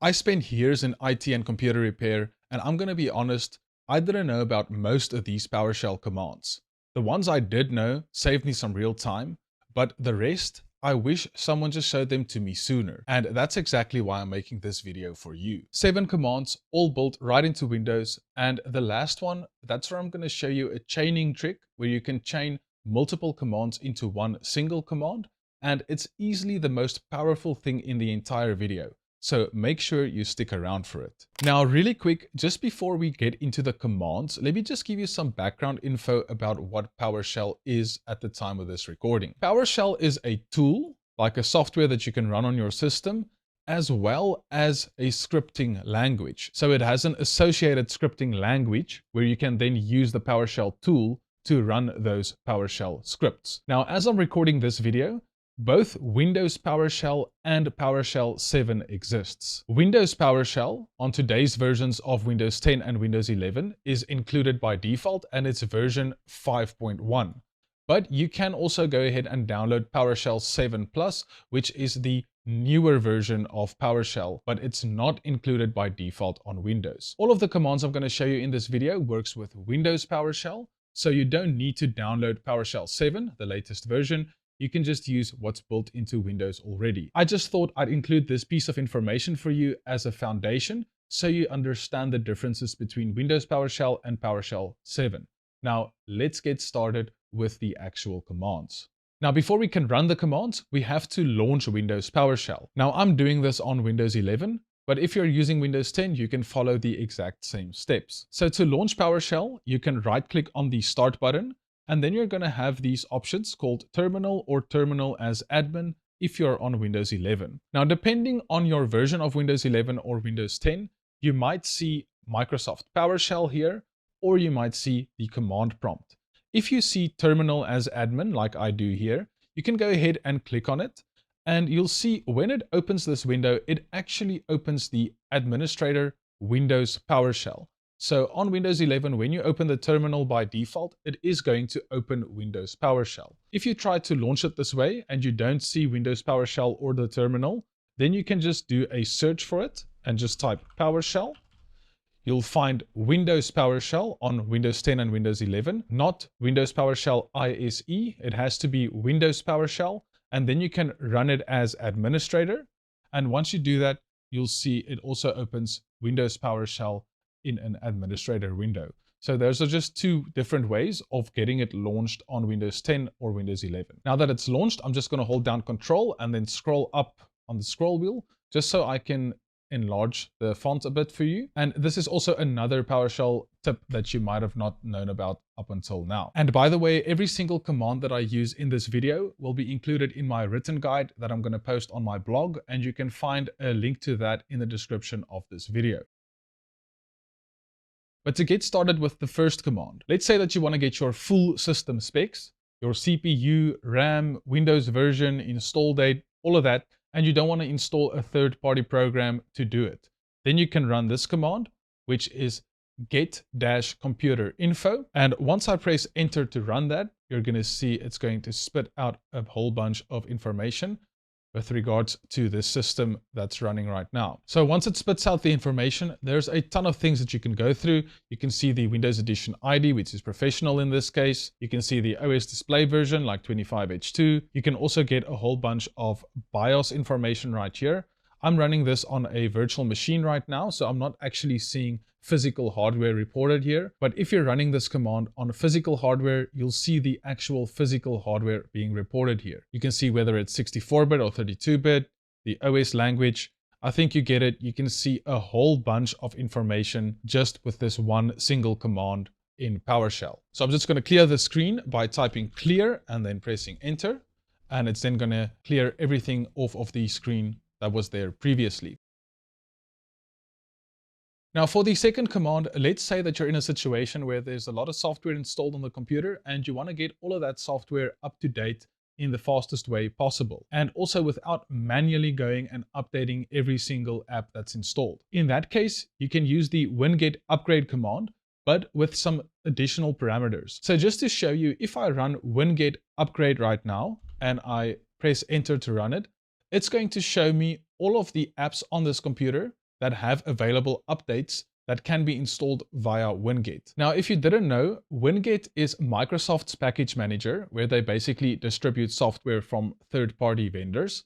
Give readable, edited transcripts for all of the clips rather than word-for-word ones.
I spent years in IT and computer repair, and I'm going to be honest, I didn't know about most of these PowerShell commands. The ones I did know saved me some real time, but the rest, I wish someone just showed them to me sooner. And that's exactly why I'm making this video for you. 7 commands, all built right into Windows, and the last one, that's where I'm going to show you a chaining trick where you can chain multiple commands into one single command, and it's easily the most powerful thing in the entire video. So make sure you stick around for it. Now, really quick, just before we get into the commands, let me just give you some background info about what PowerShell is at the time of this recording. PowerShell is a tool, like a software that you can run on your system, as well as a scripting language. So it has an associated scripting language where you can then use the PowerShell tool to run those PowerShell scripts. Now, as I'm recording this video, both Windows PowerShell and PowerShell 7 exists. Windows PowerShell on today's versions of Windows 10 and Windows 11 is included by default, and it's version 5.1. But you can also go ahead and download PowerShell 7 Plus, which is the newer version of PowerShell, but it's not included by default on Windows. All of the commands I'm going to show you in this video works with Windows PowerShell, so you don't need to download PowerShell 7, the latest version. You can just use what's built into Windows already. I just thought I'd include this piece of information for you as a foundation so you understand the differences between Windows PowerShell and PowerShell 7. Now, let's get started with the actual commands. Now, before we can run the commands, we have to launch Windows PowerShell. Now, I'm doing this on Windows 11, but if you're using Windows 10, you can follow the exact same steps. So to launch PowerShell, you can right-click on the Start button, and then you're going to have these options called Terminal or Terminal as Admin if you're on Windows 11. Now, depending on your version of Windows 11 or Windows 10, you might see Microsoft PowerShell here, or you might see the command prompt. If you see Terminal as Admin, like I do here, you can go ahead and click on it, and you'll see when it opens this window, it actually opens the Administrator Windows PowerShell. So on Windows 11, when you open the terminal by default, it is going to open Windows PowerShell. If you try to launch it this way and you don't see Windows PowerShell or the terminal, then you can just do a search for it and just type PowerShell. You'll find Windows PowerShell on Windows 10 and Windows 11, not Windows PowerShell ISE. It has to be Windows PowerShell, and then you can run it as administrator. And once you do that, you'll see it also opens Windows PowerShell in an administrator window. So those are just two different ways of getting it launched on Windows 10 or Windows 11. Now that it's launched, I'm just going to hold down Control and then scroll up on the scroll wheel just so I can enlarge the font a bit for you. And this is also another PowerShell tip that you might have not known about up until now. And by the way, every single command that I use in this video will be included in my written guide that I'm going to post on my blog, and you can find a link to that in the description of this video. But to get started with the first command, let's say that you want to get your full system specs, your CPU, RAM, Windows version, install date, all of that, and you don't want to install a third-party program to do it. Then you can run this command, which is get-computer info. And once I press enter to run that, you're going to see it's going to spit out a whole bunch of information with regards to the system that's running right now. So once it spits out the information, there's a ton of things that you can go through. You can see the Windows Edition ID, which is professional in this case. You can see the OS display version like 25H2. You can also get a whole bunch of BIOS information right here. I'm running this on a virtual machine right now, so I'm not actually seeing physical hardware reported here. But if you're running this command on physical hardware, you'll see the actual physical hardware being reported here. You can see whether it's 64-bit or 32-bit, the OS language. I think you get it. You can see a whole bunch of information just with this one single command in PowerShell. So I'm just going to clear the screen by typing clear and then pressing enter. And it's then going to clear everything off of the screen that was there previously. Now for the second command, let's say that you're in a situation where there's a lot of software installed on the computer and you want to get all of that software up to date in the fastest way possible, and also without manually going and updating every single app that's installed. In that case, you can use the winget upgrade command, but with some additional parameters. So just to show you, if I run winget upgrade right now and I press enter to run it, it's going to show me all of the apps on this computer that have available updates that can be installed via Winget. Now, if you didn't know, Winget is Microsoft's package manager, where they basically distribute software from third-party vendors.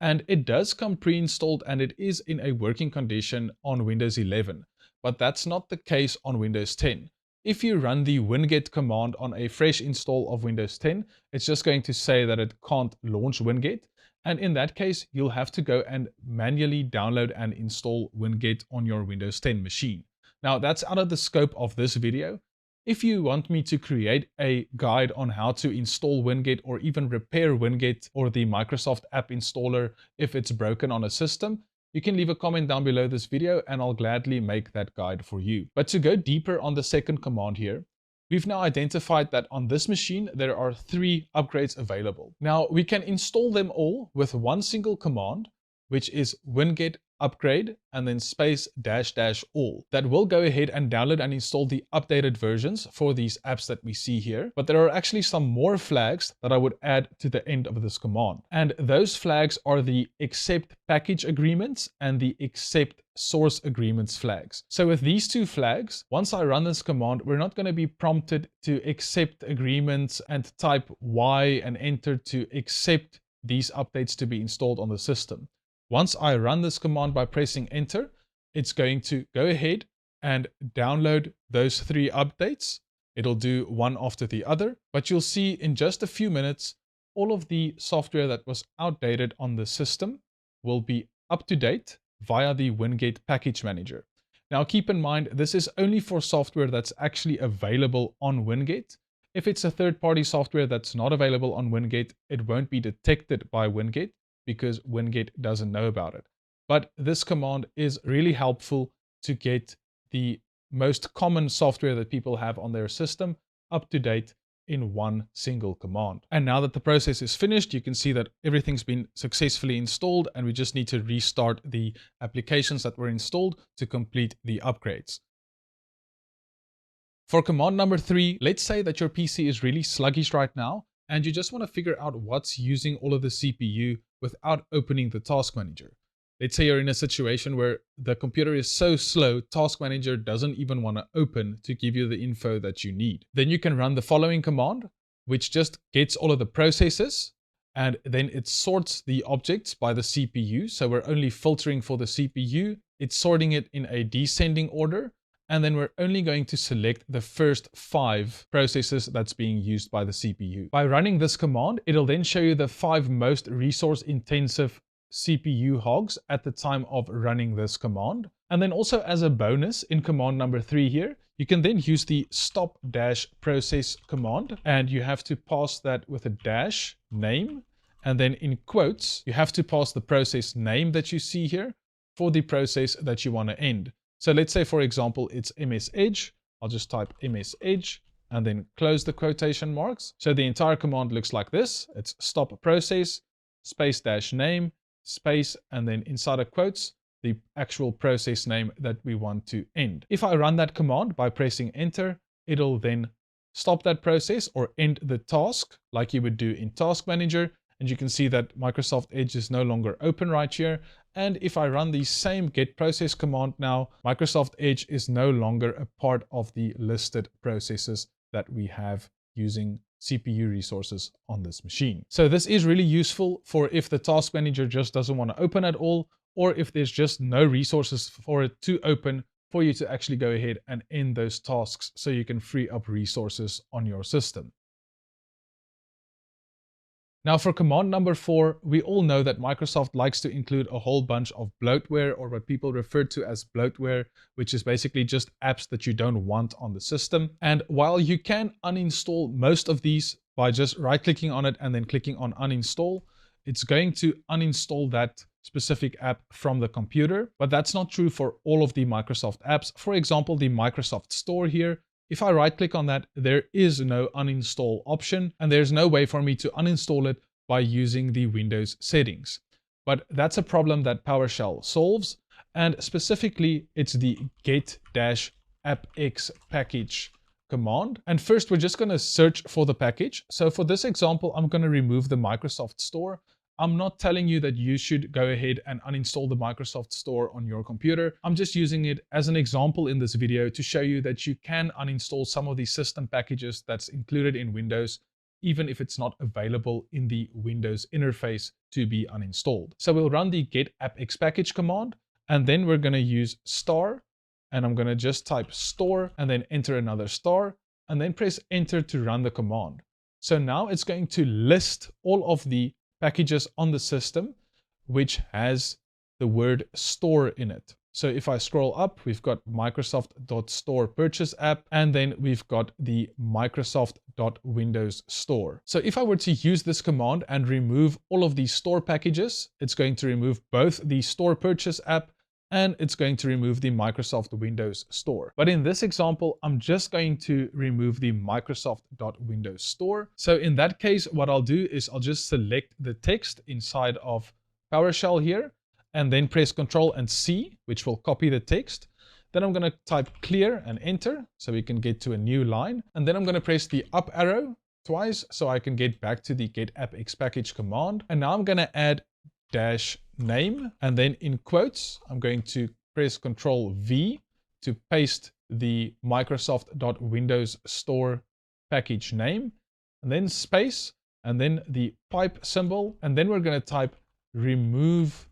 And it does come pre-installed and it is in a working condition on Windows 11, but that's not the case on Windows 10. If you run the winget command on a fresh install of Windows 10, it's just going to say that it can't launch Winget. And in that case, you'll have to go and manually download and install Winget on your Windows 10 machine. Now, that's out of the scope of this video. If you want me to create a guide on how to install Winget or even repair Winget or the Microsoft App Installer if it's broken on a system, you can leave a comment down below this video and I'll gladly make that guide for you. But to go deeper on the second command here, we've now identified that on this machine, there are 3 upgrades available. Now, we can install them all with one single command, which is winget upgrade and then space -- all. That will go ahead and download and install the updated versions for these apps that we see here. But there are actually some more flags that I would add to the end of this command. And those flags are the accept package agreements and the accept source agreements flags. So with these 2 flags, once I run this command, we're not going to be prompted to accept agreements and type Y and enter to accept these updates to be installed on the system. Once I run this command by pressing enter, it's going to go ahead and download those 3 updates. It'll do one after the other, but you'll see in just a few minutes, all of the software that was outdated on the system will be up to date via the Winget package manager. Now keep in mind, this is only for software that's actually available on Winget. If it's a third-party software that's not available on Winget, it won't be detected by Winget, because Winget doesn't know about it. But this command is really helpful to get the most common software that people have on their system up to date in one single command. And now that the process is finished, you can see that everything's been successfully installed and we just need to restart the applications that were installed to complete the upgrades. For command number 3, let's say that your PC is really sluggish right now and you just want to figure out what's using all of the CPU without opening the Task Manager. Let's say you're in a situation where the computer is so slow, Task Manager doesn't even want to open to give you the info that you need. Then you can run the following command, which just gets all of the processes, and then it sorts the objects by the CPU. So we're only filtering for the CPU. It's sorting it in a descending order. And then we're only going to select the first 5 processes that's being used by the CPU. By running this command, it'll then show you the 5 most resource-intensive CPU hogs at the time of running this command. And then also as a bonus in command number 3 here, you can then use the stop-process command, and you have to pass that with a dash name. And then in quotes, you have to pass the process name that you see here for the process that you want to end. So let's say, for example, it's MS Edge. I'll just type MS Edge and then close the quotation marks. So the entire command looks like this. It's stop process, space dash name, space, and then inside of quotes, the actual process name that we want to end. If I run that command by pressing enter, it'll then stop that process or end the task like you would do in Task Manager. And you can see that Microsoft Edge is no longer open right here. And if I run the same get process command now, Microsoft Edge is no longer a part of the listed processes that we have using CPU resources on this machine. So this is really useful for if the Task Manager just doesn't want to open at all, or if there's just no resources for it to open, for you to actually go ahead and end those tasks so you can free up resources on your system. Now for command number 4, we all know that Microsoft likes to include a whole bunch of bloatware, or what people refer to as bloatware, which is basically just apps that you don't want on the system. And while you can uninstall most of these by just right-clicking on it and then clicking on uninstall, it's going to uninstall that specific app from the computer. But that's not true for all of the Microsoft apps. For example, the Microsoft Store here. If I right click on that, there is no uninstall option, and there's no way for me to uninstall it by using the Windows settings. But that's a problem that PowerShell solves, and specifically it's the get-appx package command. And first we're just going to search for the package. So for this example, I'm going to remove the Microsoft Store. I'm not telling you that you should go ahead and uninstall the Microsoft Store on your computer. I'm just using it as an example in this video to show you that you can uninstall some of the system packages that's included in Windows, even if it's not available in the Windows interface to be uninstalled. So we'll run the get appx package command, and then we're going to use star, and I'm going to just type store and then enter another star, and then press enter to run the command. So now it's going to list all of the packages on the system which has the word store in it. So if I scroll up, we've got Microsoft.Store Purchase App, and then we've got the Microsoft.Windows Store. So if I were to use this command and remove all of these store packages, it's going to remove both the Store Purchase App and it's going to remove the Microsoft Windows Store. But in this example, I'm just going to remove the Microsoft.Windows Store. So in that case, what I'll do is I'll just select the text inside of PowerShell here, and then press Ctrl and C, which will copy the text. Then I'm going to type clear and enter so we can get to a new line. And then I'm going to press the up arrow twice so I can get back to the get appx package command. And now I'm going to add -name, and then in quotes, I'm going to press Ctrl V to paste the Microsoft.Windows Store package name, and then space, and then the pipe symbol, and then we're going to type remove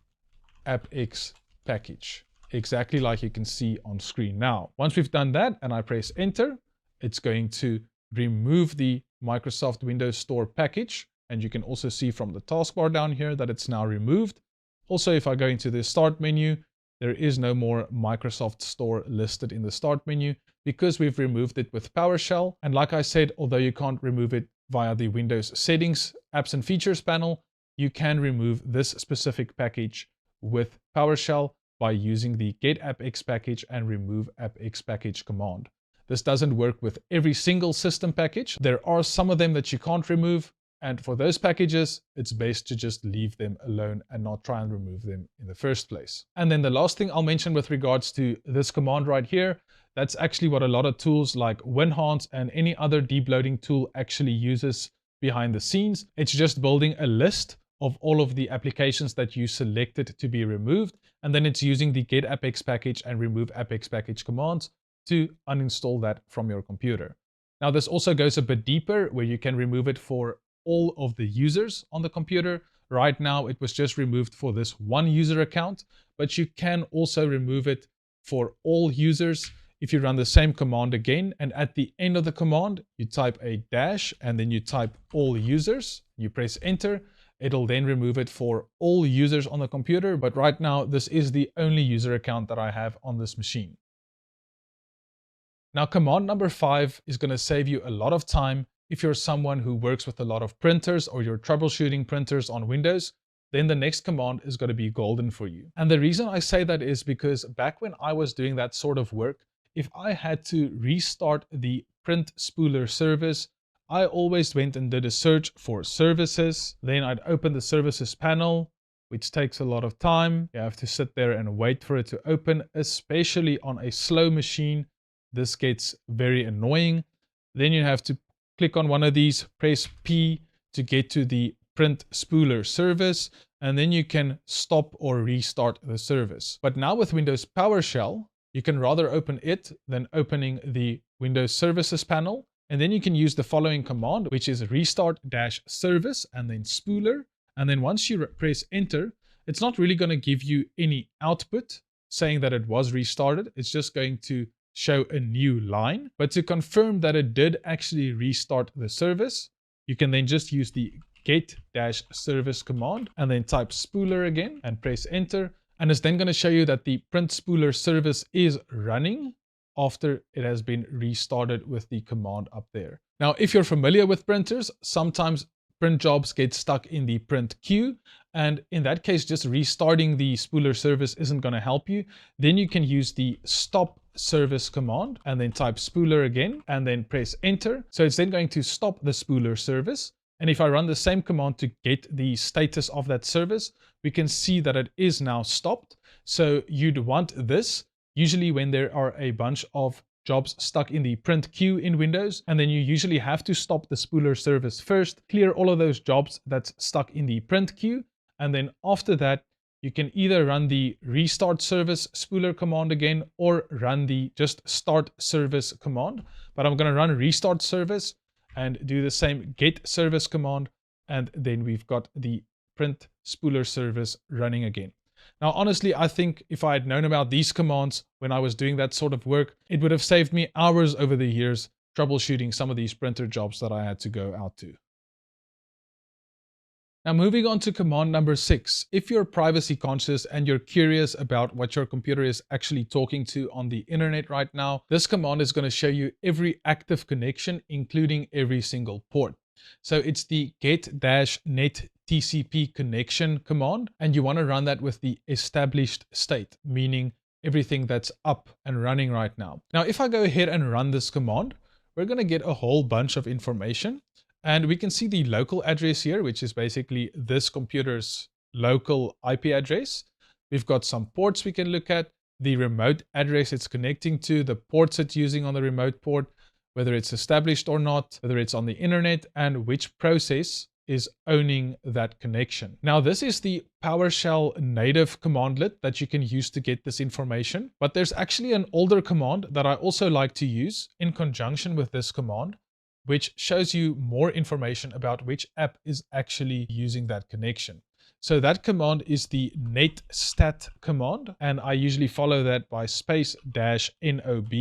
appx package, exactly like you can see on screen now. Once we've done that and I press enter, it's going to remove the Microsoft Windows Store package. And you can also see from the taskbar down here that it's now removed. Also, if I go into the start menu, there is no more Microsoft Store listed in the start menu because we've removed it with PowerShell. And like I said, although you can't remove it via the Windows Settings, Apps and Features panel, you can remove this specific package with PowerShell by using the get appx package and remove appx package command. This doesn't work with every single system package. There are some of them that you can't remove. And for those packages, it's best to just leave them alone and not try and remove them in the first place. And then the last thing I'll mention with regards to this command right here, that's actually what a lot of tools like WinHance and any other deep loading tool actually uses behind the scenes. It's just building a list of all of the applications that you selected to be removed. And then it's using the get appx package and remove appx package commands to uninstall that from your computer. Now, this also goes a bit deeper where you can remove it for all of the users on the computer. Right now, it was just removed for this one user account, but you can also remove it for all users if you run the same command again. And at the end of the command, you type a dash and then you type all users, you press enter. It'll then remove it for all users on the computer. But right now, this is the only user account that I have on this machine. Now, command number 5 is going to save you a lot of time. If you're someone who works with a lot of printers or you're troubleshooting printers on Windows, then the next command is going to be golden for you. And the reason I say that is because back when I was doing that sort of work, if I had to restart the print spooler service, I always went and did a search for services. Then I'd open the services panel, which takes a lot of time. You have to sit there and wait for it to open, especially on a slow machine. This gets very annoying. Then you have to click on one of these, press P to get to the print spooler service, and then you can stop or restart the service. But now with Windows PowerShell, you can rather open it than opening the Windows Services panel. And then you can use the following command, which is restart-service and then spooler. And then once you press enter, it's not really going to give you any output saying that it was restarted. It's just going to show a new line. But to confirm that it did actually restart the service, you can then just use the get-service command and then type spooler again and press enter. And it's then going to show you that the print spooler service is running after it has been restarted with the command up there. Now, if you're familiar with printers, sometimes print jobs get stuck in the print queue. And in that case, just restarting the spooler service isn't going to help you. Then you can use the stop service command and then type spooler again and then press enter. So it's then going to stop the spooler service. And if I run the same command to get the status of that service, we can see that it is now stopped. So you'd want this usually when there are a bunch of jobs stuck in the print queue in Windows, and then you usually have to stop the spooler service first, clear all of those jobs that's stuck in the print queue, And then after that, you can either run the restart service spooler command again or run the just start service command. But I'm going to run restart service and do the same get service command. And then we've got the print spooler service running again. Now, honestly, I think if I had known about these commands when I was doing that sort of work, it would have saved me hours over the years troubleshooting some of these printer jobs that I had to go out to. Now, moving on to command number 6. If you're privacy conscious and you're curious about what your computer is actually talking to on the internet right now, this command is going to show you every active connection, including every single port. So it's the get-net TCP connection command, and you want to run that with the established state, meaning everything that's up and running right now. Now, if I go ahead and run this command, we're going to get a whole bunch of information. And we can see the local address here, which is basically this computer's local IP address. We've got some ports we can look at, the remote address it's connecting to, the ports it's using on the remote port, whether it's established or not, whether it's on the internet, and which process is owning that connection. Now, this is the PowerShell native commandlet that you can use to get this information, but there's actually an older command that I also like to use in conjunction with this command, which shows you more information about which app is actually using that connection. So that command is the netstat command, and I usually follow that by space-nob.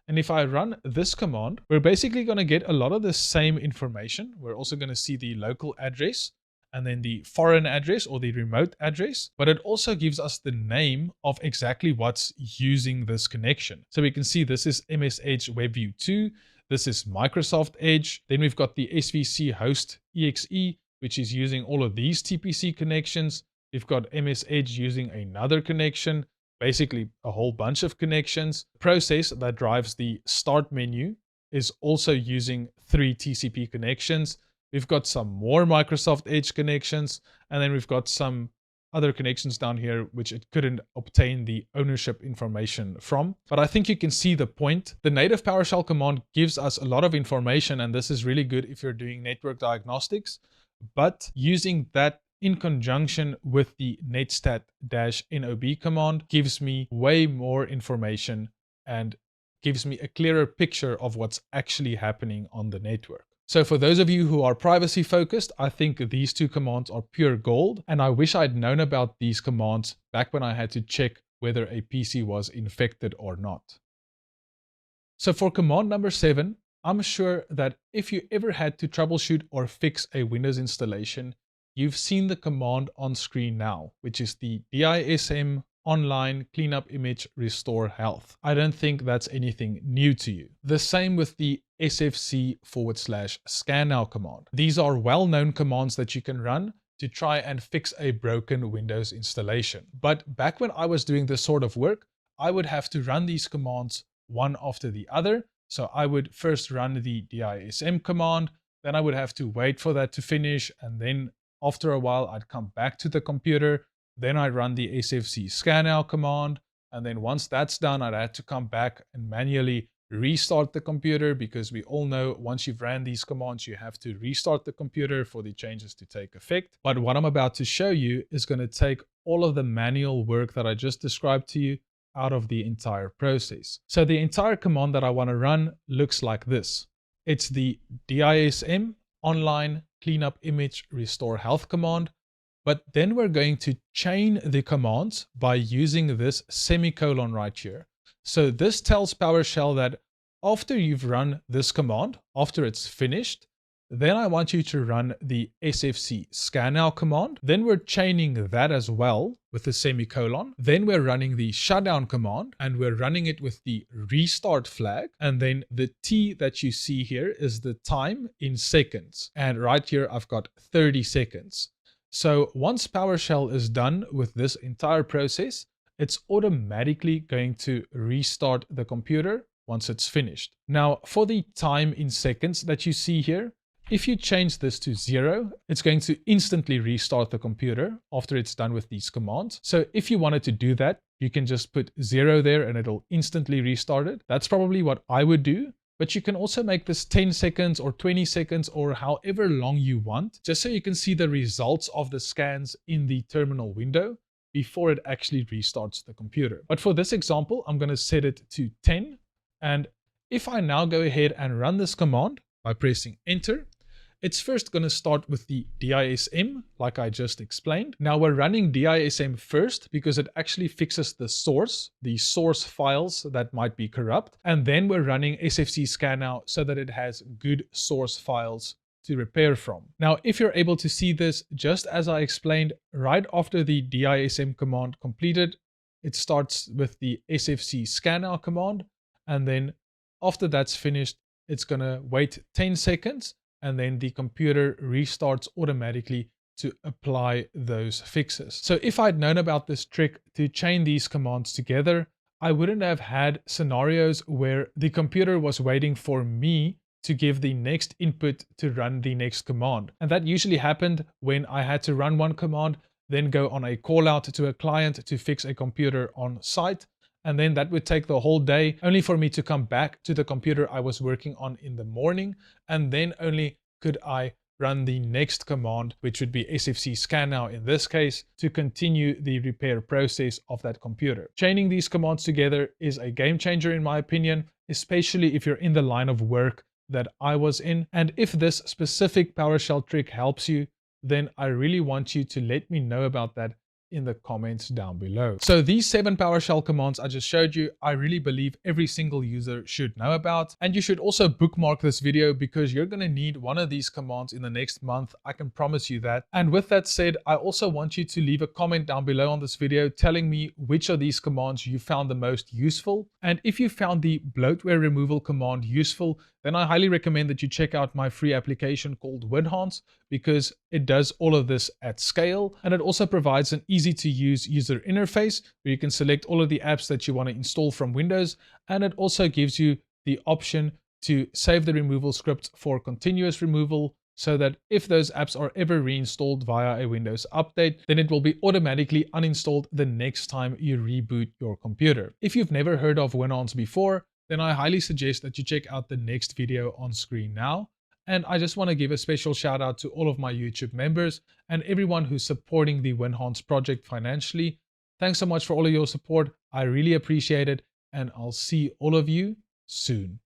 And if I run this command, we're basically going to get a lot of the same information. We're also going to see the local address and then the foreign address or the remote address, but it also gives us the name of exactly what's using this connection. So we can see this is MS Edge WebView 2. This is Microsoft Edge. Then we've got the SVC host exe, which is using all of these TPC connections. We've got MS Edge using another connection, basically a whole bunch of connections. The process that drives the start menu is also using 3 TCP connections. We've got some more Microsoft Edge connections, and then we've got some other connections down here which it couldn't obtain the ownership information from. But I think you can see the point. The native PowerShell command gives us a lot of information, and this is really good if you're doing network diagnostics. But using that in conjunction with the netstat-nob command gives me way more information and gives me a clearer picture of what's actually happening on the network. So for those of you who are privacy focused, I think these 2 commands are pure gold, and I wish I'd known about these commands back when I had to check whether a PC was infected or not. So for command number 7, I'm sure that if you ever had to troubleshoot or fix a Windows installation, you've seen the command on screen now, which is the DISM online cleanup image restore health. I don't think that's anything new to you. The same with the sfc/scannow command. These are well-known commands that you can run to try and fix a broken Windows installation. But back when I was doing this sort of work, I would have to run these commands one after the other. So I would first run the DISM command, then I would have to wait for that to finish, and then after a while I'd come back to the computer. Then I'd run the sfc/scannow command, and then once that's done, I'd have to come back and manually restart the computer, because we all know once you've ran these commands, you have to restart the computer for the changes to take effect. But what I'm about to show you is going to take all of the manual work that I just described to you out of the entire process. So the entire command that I want to run looks like this. It's the DISM online cleanup image restore health command. But then we're going to chain the commands by using this semicolon right here. So this tells PowerShell that after you've run this command, after it's finished, then I want you to run the sfc/scannow command. Then we're chaining that as well with the semicolon. Then we're running the shutdown command, and we're running it with the restart flag. And then the T that you see here is the time in seconds. And right here, I've got 30 seconds. So once PowerShell is done with this entire process, it's automatically going to restart the computer once it's finished. Now, for the time in seconds that you see here, if you change this to 0, it's going to instantly restart the computer after it's done with these commands. So if you wanted to do that, you can just put 0 there and it'll instantly restart it. That's probably what I would do. but you can also make this 10 seconds or 20 seconds or however long you want, just so you can see the results of the scans in the terminal window before it actually restarts the computer. But for this example, I'm going to set it to 10. And if I now go ahead and run this command by pressing enter, it's first going to start with the DISM, like I just explained. Now we're running DISM first because it actually fixes the source files that might be corrupt. And then we're running SFC scan now so that it has good source files to repair from. Now, if you're able to see this, just as I explained, right after the DISM command completed, it starts with the SFC scan now command. And then after that's finished, it's going to wait 10 seconds. And then the computer restarts automatically to apply those fixes. So if I'd known about this trick to chain these commands together, I wouldn't have had scenarios where the computer was waiting for me to give the next input to run the next command. And that usually happened when I had to run one command, then go on a call out to a client to fix a computer on site. And then that would take the whole day, only for me to come back to the computer I was working on in the morning. And then only could I run the next command, which would be SFC scan now in this case, to continue the repair process of that computer. Chaining these commands together is a game changer in my opinion, especially if you're in the line of work that I was in. And if this specific PowerShell trick helps you, then I really want you to let me know about that in the comments down below. So these 7 PowerShell commands I just showed you, I really believe every single user should know about. And you should also bookmark this video because you're going to need one of these commands in the next month. I can promise you that. And with that said, I also want you to leave a comment down below on this video telling me which of these commands you found the most useful. And if you found the bloatware removal command useful, then I highly recommend that you check out my free application called Winhance because it does all of this at scale. And it also provides an easy to use user interface where you can select all of the apps that you want to install from Windows. And it also gives you the option to save the removal script for continuous removal so that if those apps are ever reinstalled via a Windows update, then it will be automatically uninstalled the next time you reboot your computer. If you've never heard of Winhance before, then I highly suggest that you check out the next video on screen now. And I just want to give a special shout out to all of my YouTube members and everyone who's supporting the Winhance project financially. Thanks so much for all of your support. I really appreciate it, and I'll see all of you soon.